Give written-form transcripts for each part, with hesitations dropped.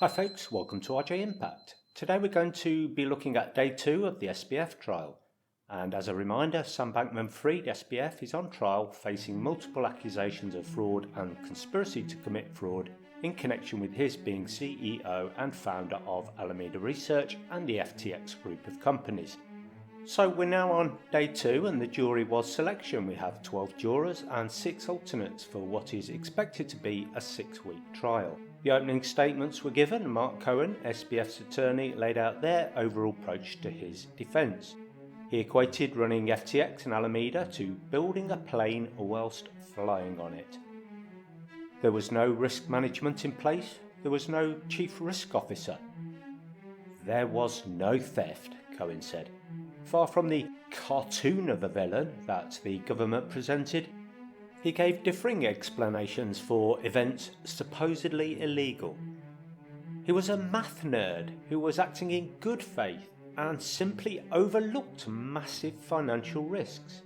Hi folks, welcome to RJ Impact. Today we're going to be looking at day 2 of the SBF trial. And as a reminder, Sam Bankman-Fried SBF is on trial facing multiple accusations of fraud and conspiracy to commit fraud in connection with his being CEO and founder of Alameda Research and the FTX group of companies. So we're now on day 2 and the jury was selection. We have 12 jurors and 6 alternates for what is expected to be a 6-week trial. The opening statements were given and Mark Cohen, SBF's attorney, laid out their overall approach to his defence. He equated running FTX and Alameda to building a plane whilst flying on it. There was no risk management in place, there was no chief risk officer. There was no theft, Cohen said. Far from the cartoon of a villain that the government presented, he gave differing explanations for events supposedly illegal. He was a math nerd who was acting in good faith and simply overlooked massive financial risks.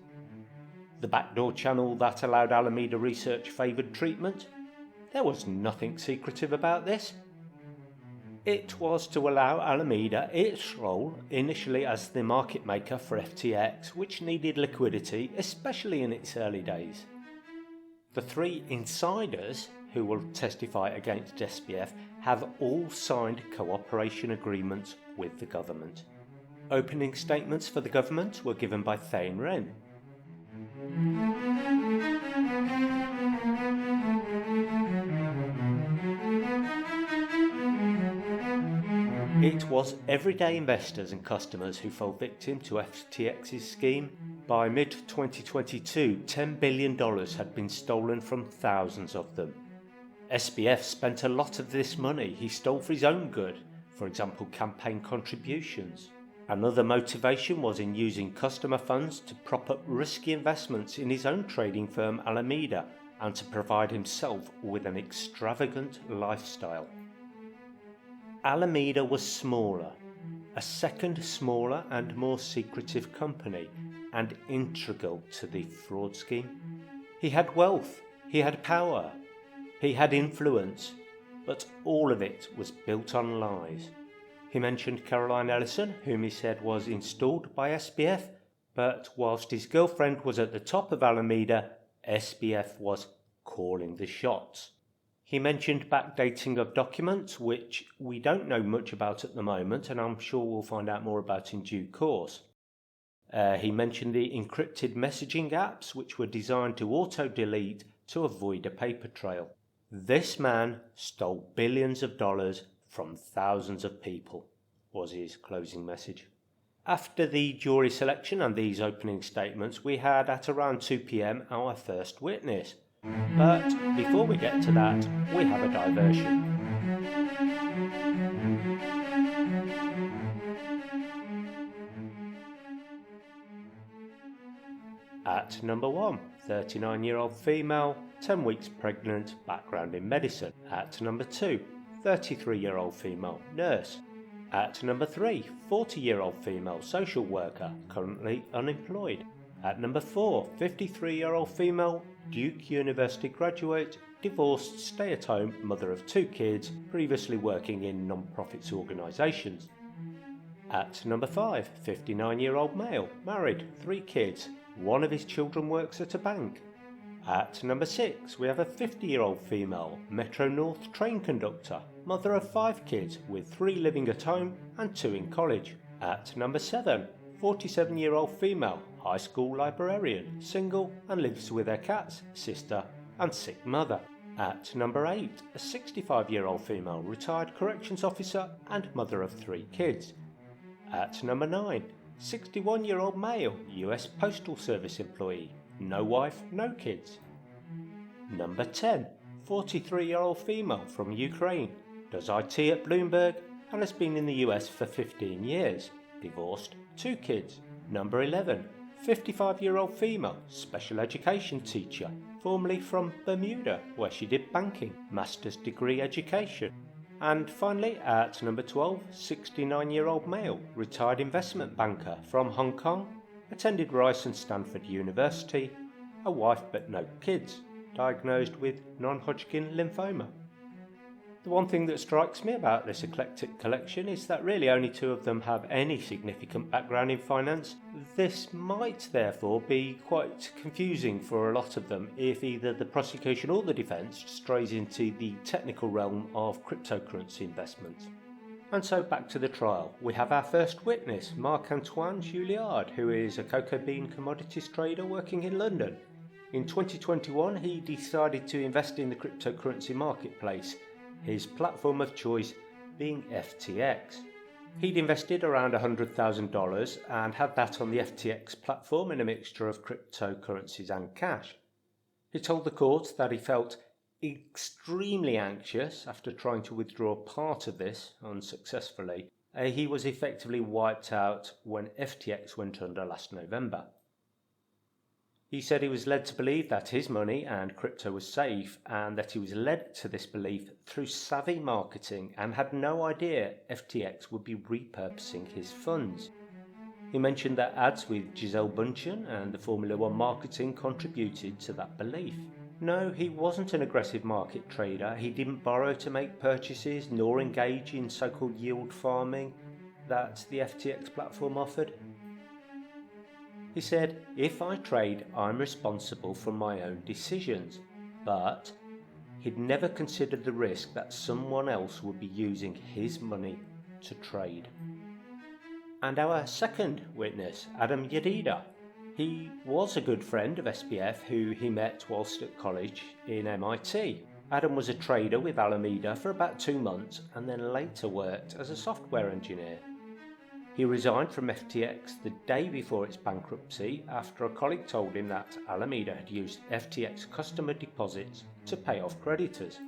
The backdoor channel that allowed Alameda Research favoured treatment? There was nothing secretive about this. It was to allow Alameda its role initially as the market maker for FTX, which needed liquidity, especially in its early days. The 3 insiders who will testify against SBF have all signed cooperation agreements with the government. Opening statements for the government were given by Thane Wren. It was everyday investors and customers who fell victim to FTX's scheme. By mid-2022, $10 billion had been stolen from thousands of them. SBF spent a lot of this money he stole for his own good, for example campaign contributions. Another motivation was in using customer funds to prop up risky investments in his own trading firm Alameda and to provide himself with an extravagant lifestyle. Alameda was smaller, a second smaller and more secretive company, and integral to the fraud scheme. He had wealth, he had power, he had influence, but all of it was built on lies. He mentioned Caroline Ellison, whom he said was installed by SBF, but whilst his girlfriend was at the top of Alameda, SBF was calling the shots. He mentioned backdating of documents, which we don't know much about at the moment, and I'm sure we'll find out more about in due course. He mentioned the encrypted messaging apps, which were designed to auto-delete to avoid a paper trail. This man stole billions of dollars from thousands of people, was his closing message. After the jury selection and these opening statements, we had at around 2 p.m. our first witness. But before we get to that, we have a diversion. At number 1, 39-year-old female, 10 weeks pregnant, background in medicine. At number 2, 33-year-old female, nurse. At number 3, 40-year-old female, social worker, currently unemployed. At number 4, 53-year-old female, Duke University graduate, divorced, stay-at-home mother of 2 kids, previously working in non-profits organisations. At number 5, 59-year-old male, married, 3 kids, one of his children works at a bank. At number 6, we have a 50-year-old female, Metro North train conductor, mother of 5 kids with 3 living at home and 2 in college. At number 7, 47-year-old female, high school librarian, single and lives with her cats, sister and sick mother. At number 8, a 65-year-old female, retired corrections officer and mother of 3 kids. At number 9, 61-year-old male, US Postal Service employee, no wife, no kids. Number 10, 43-year-old female from Ukraine, does IT at Bloomberg and has been in the US for 15 years, divorced, 2 kids. Number 11, 55-year-old female, special education teacher, formerly from Bermuda, where she did banking, master's degree education. And finally, at number 12, 69-year-old male, retired investment banker from Hong Kong, attended Rice and Stanford University, a wife but no kids, diagnosed with non-Hodgkin lymphoma. The one thing that strikes me about this eclectic collection is that really only 2 of them have any significant background in finance. This might therefore be quite confusing for a lot of them if either the prosecution or the defence strays into the technical realm of cryptocurrency investments. And so back to the trial. We have our first witness, Marc-Antoine Julliard, who is a cocoa bean commodities trader working in London. In 2021, he decided to invest in the cryptocurrency marketplace, his platform of choice being FTX. He'd invested around $100,000 and had that on the FTX platform in a mixture of cryptocurrencies and cash. He told the court that he felt extremely anxious after trying to withdraw part of this unsuccessfully. He was effectively wiped out when FTX went under last November. He said he was led to believe that his money and crypto was safe, and that he was led to this belief through savvy marketing and had no idea FTX would be repurposing his funds. He mentioned that ads with Gisele Bündchen and the Formula One marketing contributed to that belief. No, he wasn't an aggressive market trader. He didn't borrow to make purchases nor engage in so-called yield farming that the FTX platform offered. He said, "If I trade, I'm responsible for my own decisions," but he'd never considered the risk that someone else would be using his money to trade. And our second witness, Adam Yedida. He was a good friend of SBF who he met whilst at college in MIT. Adam was a trader with Alameda for about 2 months and then later worked as a software engineer. He resigned from FTX the day before its bankruptcy after a colleague told him that Alameda had used FTX customer deposits to pay off creditors.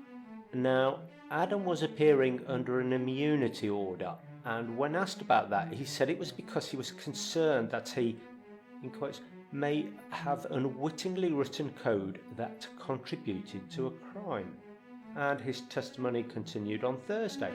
Now, Adam was appearing under an immunity order, and when asked about that, he said it was because he was concerned that he, in quotes, may have unwittingly written code that contributed to a crime. And his testimony continued on Thursday.